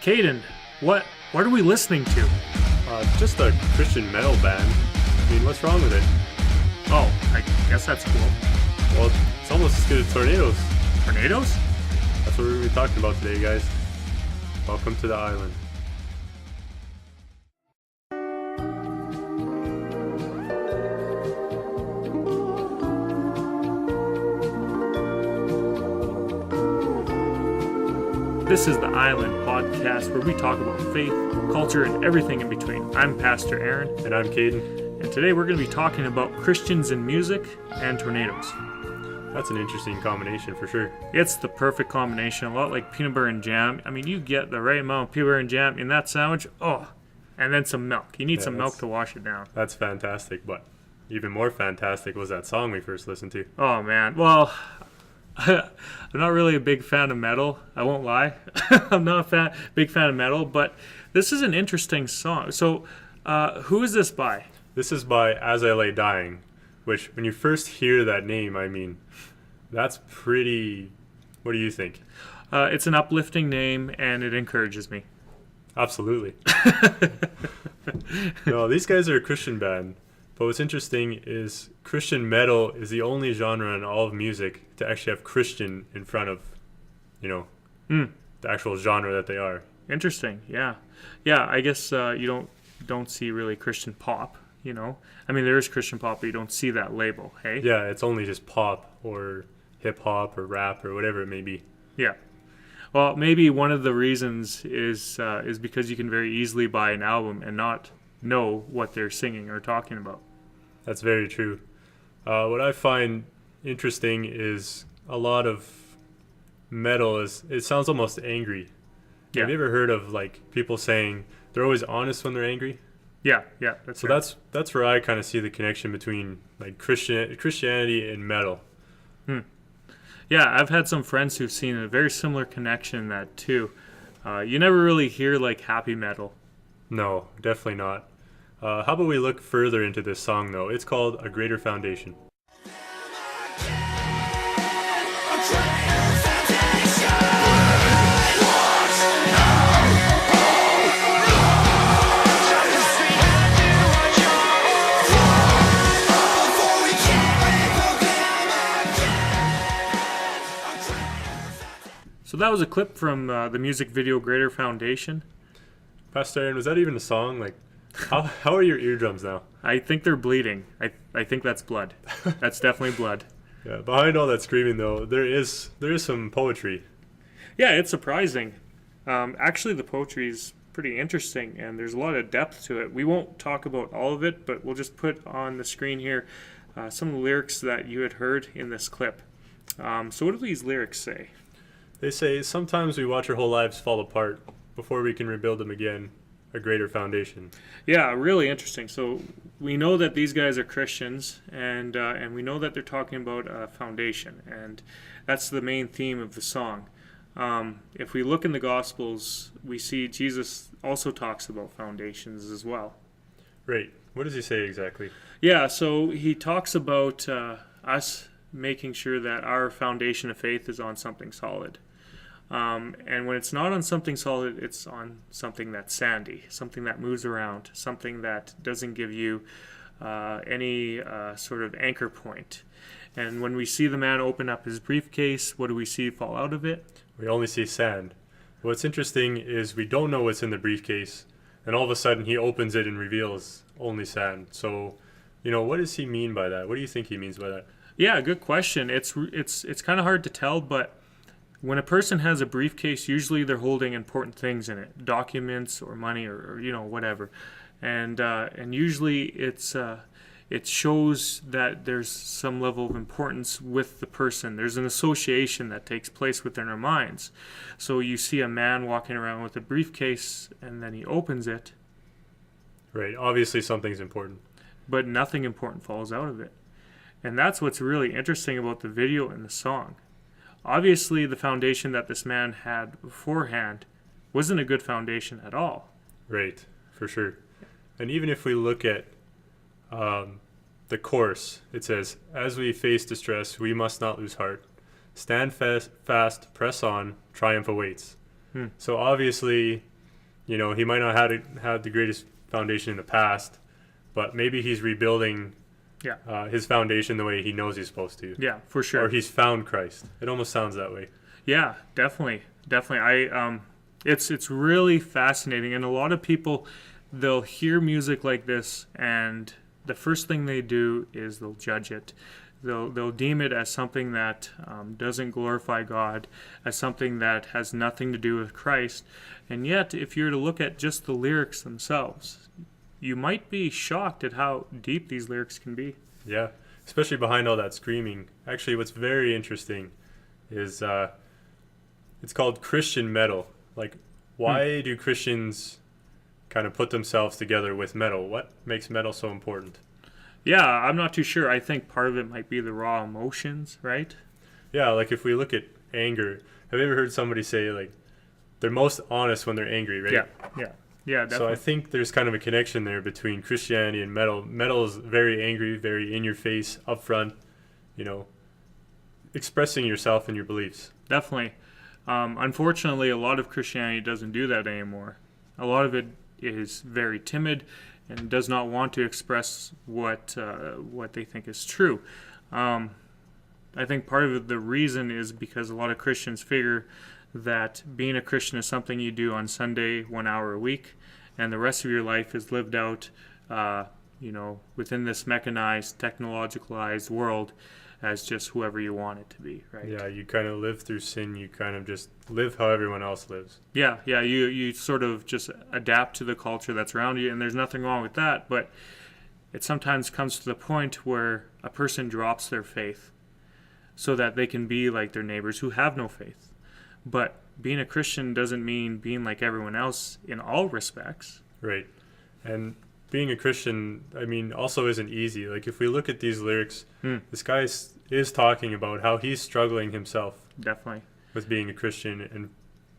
Caden, what are we listening to? Just a Christian metal band. I mean, what's wrong with it? Oh, I guess that's cool. Well, it's almost as good as Tornadoes. Tornadoes? That's what we're going to be talking about today, guys. Welcome to the island. This is the Island Podcast, where we talk about faith, culture, and everything in between. I'm Pastor Aaron. And I'm Caden. And today we're going to be talking about Christians in music and tornadoes. That's an interesting combination for sure. It's the perfect combination, a lot like peanut butter and jam. I mean, you get the right amount of peanut butter and jam in that sandwich. Oh, and then some milk. You need some milk to wash it down. That's fantastic, but even more fantastic was that song we first listened to. Oh, man. Well, I'm not really a big fan of metal. I won't lie. I'm not a big fan of metal, but this is an interesting song. So, who is this by? This is by As I Lay Dying, which when you first hear that name, I mean, that's pretty... What do you think? It's an uplifting name, and it encourages me. Absolutely. No, these guys are a Christian band. But what's interesting is Christian metal is the only genre in all of music to actually have Christian in front of, the actual genre that they are. Interesting, yeah. Yeah, I guess you don't see really Christian pop, I mean, there is Christian pop, but you don't see that label, hey? Yeah, it's only just pop or hip-hop or rap or whatever it may be. Yeah. Well, maybe one of the reasons is because you can very easily buy an album and not know what they're singing or talking about. That's very true. What I find interesting is a lot of metal it sounds almost angry. Yeah. Have you ever heard of people saying they're always honest when they're angry? Yeah, that's so right. That's where I kind of see the connection between Christianity and metal. Yeah, I've had some friends who've seen a very similar connection in that too. You never really hear happy metal. No, definitely not. How about we look further into this song, though? It's called A Greater Foundation. So that was a clip from the music video Greater Foundation. Pastor Aaron, was that even a song? How are your eardrums now? I think they're bleeding. I think that's blood. That's definitely blood. Yeah, behind all that screaming, though, there is some poetry. Yeah, it's surprising. Actually, the poetry is pretty interesting, and there's a lot of depth to it. We won't talk about all of it, but we'll just put on the screen here some of the lyrics that you had heard in this clip. So what do these lyrics say? They say, sometimes we watch our whole lives fall apart before we can rebuild them again. A greater foundation. Yeah, really interesting. So we know that these guys are Christians, and we know that they're talking about a foundation, and that's the main theme of the song. If we look in the Gospels, we see Jesus also talks about foundations as well. Right. What does he say exactly? Yeah, so he talks about us making sure that our foundation of faith is on something solid. And when it's not on something solid, it's on something that's sandy, something that moves around, something that doesn't give you any sort of anchor point. And when we see the man open up his briefcase, what do we see fall out of it? We only see sand. What's interesting is we don't know what's in the briefcase, and all of a sudden he opens it and reveals only sand. So, what does he mean by that? What do you think he means by that? Yeah, good question. It's kind of hard to tell, but when a person has a briefcase, usually they're holding important things in it, documents or money or whatever, and usually it shows that there's some level of importance with the person. There's an association that takes place within our minds. So you see a man walking around with a briefcase, and then he opens it. Right. Obviously, something's important, but nothing important falls out of it, and that's what's really interesting about the video and the song. Obviously, the foundation that this man had beforehand wasn't a good foundation at all. Right, for sure. And even if we look at the chorus, it says, as we face distress, we must not lose heart. Stand fast, press on, triumph awaits. So obviously, He might not had the greatest foundation in the past, but maybe he's rebuilding his foundation the way he knows he's supposed to. Yeah, for sure. Or he's found Christ. It almost sounds that way. Yeah, definitely. It's really fascinating, and a lot of people, they'll hear music like this, and the first thing they do is they'll judge it. They'll deem it as something that doesn't glorify God, as something that has nothing to do with Christ. And yet, if you were to look at just the lyrics themselves, you might be shocked at how deep these lyrics can be. Yeah, especially behind all that screaming. Actually, what's very interesting is it's called Christian metal. Like, why do Christians kind of put themselves together with metal? What makes metal so important? Yeah, I'm not too sure. I think part of it might be the raw emotions, right? Yeah, like if we look at anger, have you ever heard somebody say, like, they're most honest when they're angry, right? Yeah, definitely. So I think there's kind of a connection there between Christianity and metal. Metal is very angry, very in your face, upfront, expressing yourself and your beliefs. Definitely. Unfortunately, a lot of Christianity doesn't do that anymore. A lot of it is very timid and does not want to express what they think is true. I think part of the reason is because a lot of Christians figure that being a Christian is something you do on Sunday 1 hour a week, and the rest of your life is lived out, within this mechanized, technologicalized world as just whoever you want it to be, right? Yeah, you kind of live through sin. You kind of just live how everyone else lives. Yeah, you sort of just adapt to the culture that's around you, and there's nothing wrong with that, but it sometimes comes to the point where a person drops their faith so that they can be like their neighbors who have no faith. But being a Christian doesn't mean being like everyone else in all respects. Right. And being a Christian, also isn't easy. Like, if we look at these lyrics, this guy is talking about how he's struggling himself. Definitely. With being a Christian and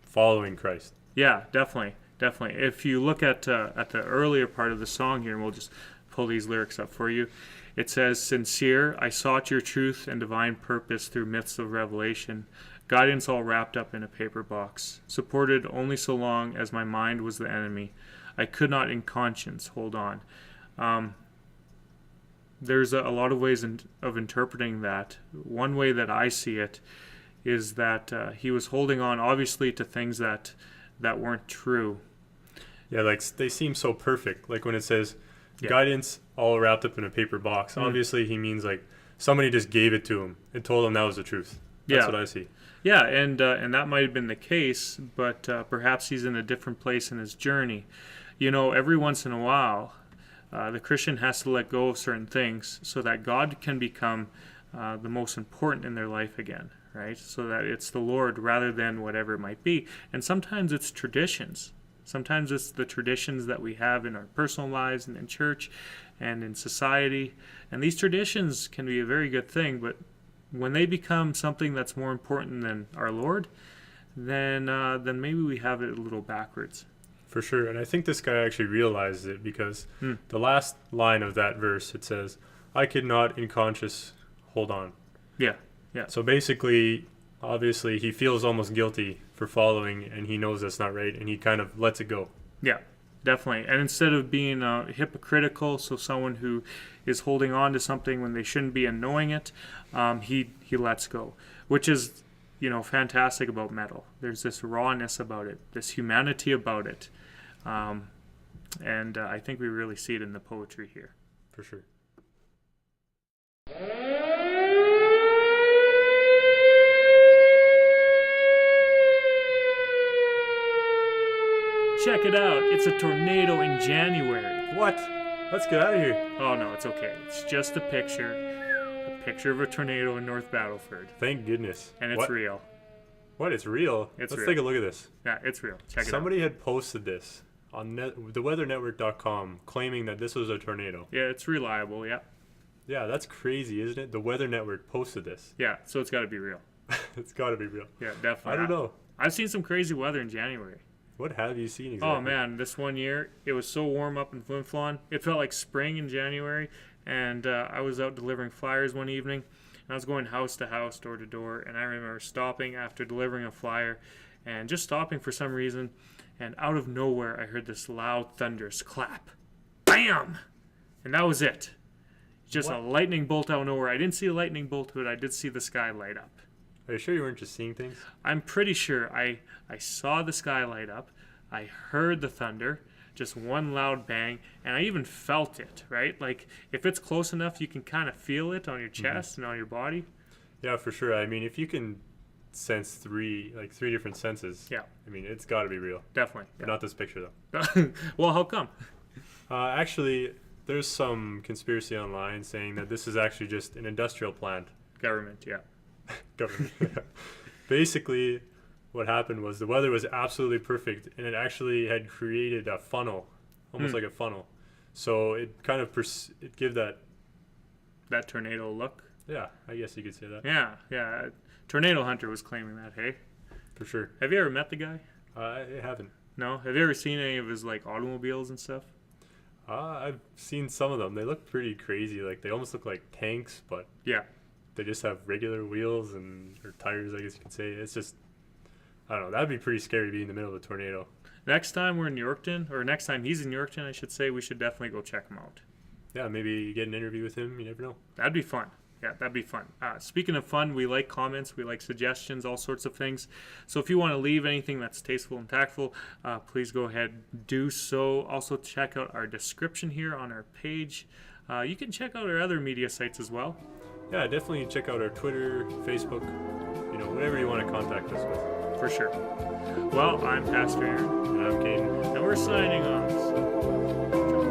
following Christ. Yeah, definitely. If you look at the earlier part of the song here, and we'll just pull these lyrics up for you. It says, "Sincere, I sought your truth and divine purpose through myths of revelation. Guidance all wrapped up in a paper box, supported only so long as my mind was the enemy. I could not in conscience hold on." There's a lot of ways of interpreting that. One way that I see it is that he was holding on, obviously, to things that weren't true. Yeah, like they seem so perfect. Like when it says guidance all wrapped up in a paper box, obviously he means like somebody just gave it to him and told him that was the truth. That's what I see. Yeah, and that might have been the case, but perhaps he's in a different place in his journey. Every once in a while, the Christian has to let go of certain things so that God can become the most important in their life again, right? So that it's the Lord rather than whatever it might be. And sometimes it's traditions. Sometimes it's the traditions that we have in our personal lives and in church and in society. And these traditions can be a very good thing, but when they become something that's more important than our Lord, then maybe we have it a little backwards. For sure. And I think this guy actually realizes it because the last line of that verse, it says, "I could not in conscience hold on." Yeah. So basically, obviously, he feels almost guilty for following, and he knows that's not right, and he kind of lets it go. Yeah, definitely. And instead of being hypocritical, so someone who is holding on to something when they shouldn't be and knowing it, he lets go, which is fantastic about metal. There's this rawness about it, this humanity about it, and I think we really see it in the poetry here. For sure. Check it out. It's a tornado in January. What? Let's get out of here. Oh, no, it's okay. It's just a picture of a tornado in North Battleford. Thank goodness. And it's real. What? It's real? Let's take a look at this. Yeah, it's real. Check it out. Somebody had posted this on theweathernetwork.com claiming that this was a tornado. Yeah, it's reliable, yeah. Yeah, that's crazy, isn't it? The Weather Network posted this. Yeah, so it's got to be real. It's got to be real. Yeah, definitely. I don't know. I've seen some crazy weather in January. What have you seen exactly? Oh, man, this one year, it was so warm up in Flin Flon. It felt like spring in January, and I was out delivering flyers one evening, and I was going house to house, door to door, and I remember stopping after delivering a flyer and just stopping for some reason. And out of nowhere, I heard this loud, thunderous clap. Bam! And that was it. Just What? a lightning bolt out of nowhere. I didn't see a lightning bolt, but I did see the sky light up. Are you sure you weren't just seeing things? I'm pretty sure I saw the sky light up. I heard the thunder, just one loud bang, and I even felt it, right? Like, if it's close enough, you can kind of feel it on your chest and on your body. Yeah, for sure. I mean, if you can sense three different senses, Yeah, I mean, it's got to be real. definitely. But not this picture, though. Yeah. Well, how come? Actually, there's some conspiracy online saying that this is actually just an industrial plant. Government, yeah. Government. Basically, what happened was the weather was absolutely perfect, and it actually had created a funnel, almost like a funnel. So it kind of it gave that. That tornado look. Yeah, I guess you could say that. Yeah, yeah. Tornado Hunter was claiming that, hey? For sure. Have you ever met the guy? I haven't. No? Have you ever seen any of his, like, automobiles and stuff? I've seen some of them. They look pretty crazy. Like they almost look like tanks, but Yeah. they just have regular wheels or tires, I guess you could say. It's just, I don't know. That'd be pretty scary to be in the middle of a tornado. Next time we're in Yorkton, or next time he's in Yorkton, I should say, we should definitely go check him out. Yeah, maybe get an interview with him. You never know. That'd be fun. Yeah, that'd be fun. Speaking of fun, we like comments, we like suggestions, all sorts of things. So if you want to leave anything that's tasteful and tactful, please go ahead, do so. Also check out our description here on our page. You can check out our other media sites as well. Yeah, definitely check out our Twitter, Facebook, whatever you want to contact us with. For sure. Well, I'm Pastor Aaron. And I'm Caden. And we're signing off. So